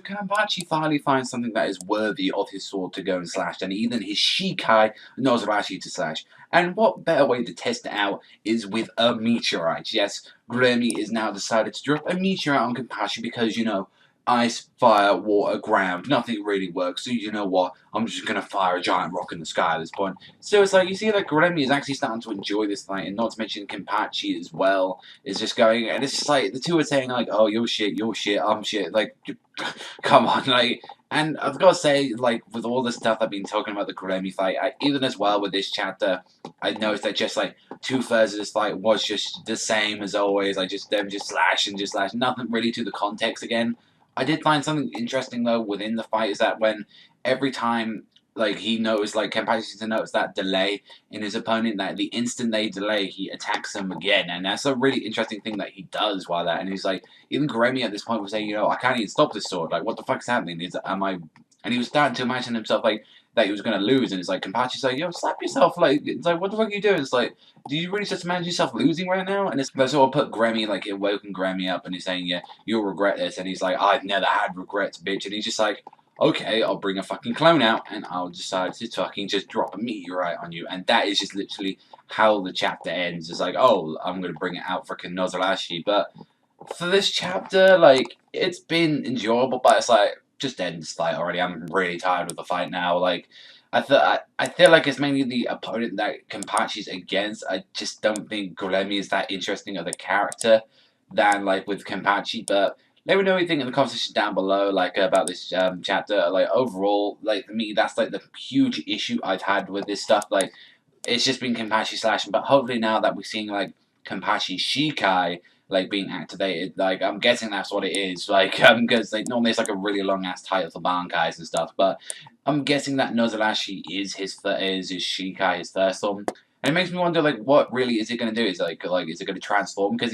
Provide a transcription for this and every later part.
Kenpachi finally finds something that is worthy of his sword to go and slash than even his Shikai Nozarashi to slash. And what better way to test it out is with a meteorite. Yes, Grammy is now decided to drop a meteorite on Kenpachi because, you know, ice, fire, water, ground, nothing really works. So you know what? I'm just gonna fire a giant rock in the sky at this point. So it's like you see that Grammy is actually starting to enjoy this fight, and not to mention Kenpachi as well is just going, and it's just like the two are saying like, "Oh, you're shit, I'm shit." Like, come on, like. And I've got to say, like, with all the stuff I've been talking about the Grammy fight, even as well with this chapter, I noticed that just like 2/3 of this fight was just the same as always, like just them just slash and just slash, nothing really to the context again. I did find something interesting though within the fight is that when every time like he noticed like Kenpachi seems to notice that delay in his opponent, that the instant they delay he attacks them again, and that's a really interesting thing that he does while that, and he's like, even Gremi at this point was saying, you know, I can't even stop this sword, like what the fuck's happening, am I, and he was starting to imagine himself like that he was gonna lose, and it's like Kenpachi's like, yo, slap yourself, like it's like what the fuck are you doing? It's like, do you really just imagine yourself losing right now? And it's that's all put Grammy like it woken Grammy up, and he's saying, yeah, you'll regret this, and he's like, I've never had regrets, bitch, and he's just like, okay, I'll bring a fucking clone out, and I'll decide to fucking just drop a meteorite on you, and that is just literally how the chapter ends. It's like, oh, I'm gonna bring it out for Nozarashi, but for this chapter, like, it's been enjoyable, but it's like, just end this fight already. I'm really tired of the fight now. Like, I feel like it's mainly the opponent that Kenpachi's against. I just don't think Golemi is that interesting of a character than like with Kenpachi. But let me know what you think in the comment section down below, like about this chapter. Like overall, like for me, that's like the huge issue I've had with this stuff. Like, it's just been Kenpachi slashing, but hopefully now that we're seeing like Kenpachi Shikai like being activated, like I'm guessing that's what it is, like because like normally it's like a really long ass title for Bankais and stuff, but I'm guessing that Nozarashi is his Shikai, his first form, and it makes me wonder like what really is it gonna do? Is like is it gonna transform? Because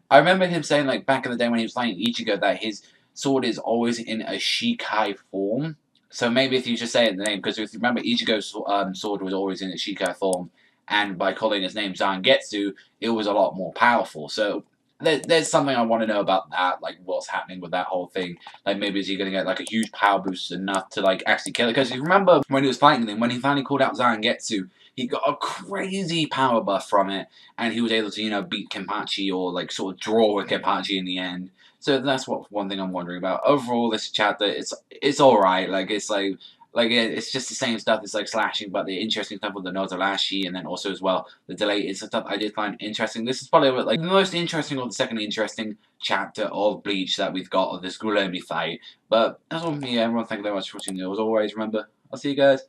I remember him saying like back in the day when he was fighting Ichigo that his sword is always in a Shikai form. So maybe if you just say it in the name, because if you remember Ichigo's sword was always in a Shikai form, and by calling his name Zangetsu, it was a lot more powerful. So there's something I want to know about that, like what's happening with that whole thing. Like maybe is he going to get like a huge power boost enough to like actually kill it? Because you remember when he was fighting them, when he finally called out Zangetsu, he got a crazy power buff from it, and he was able to, you know, beat Kenpachi or like sort of draw with Kenpachi in the end. So that's what one thing I'm wondering about. Overall, this chapter, it's alright. Like it's just the same stuff. It's like slashing, but the interesting stuff with the Nozarashi, and then also as well the delay is stuff I did find interesting. This is probably like the most interesting or the second interesting chapter of Bleach that we've got of this Gurumi fight. But that's all from me, everyone. Thank you very much for watching. As always, remember, I'll see you guys.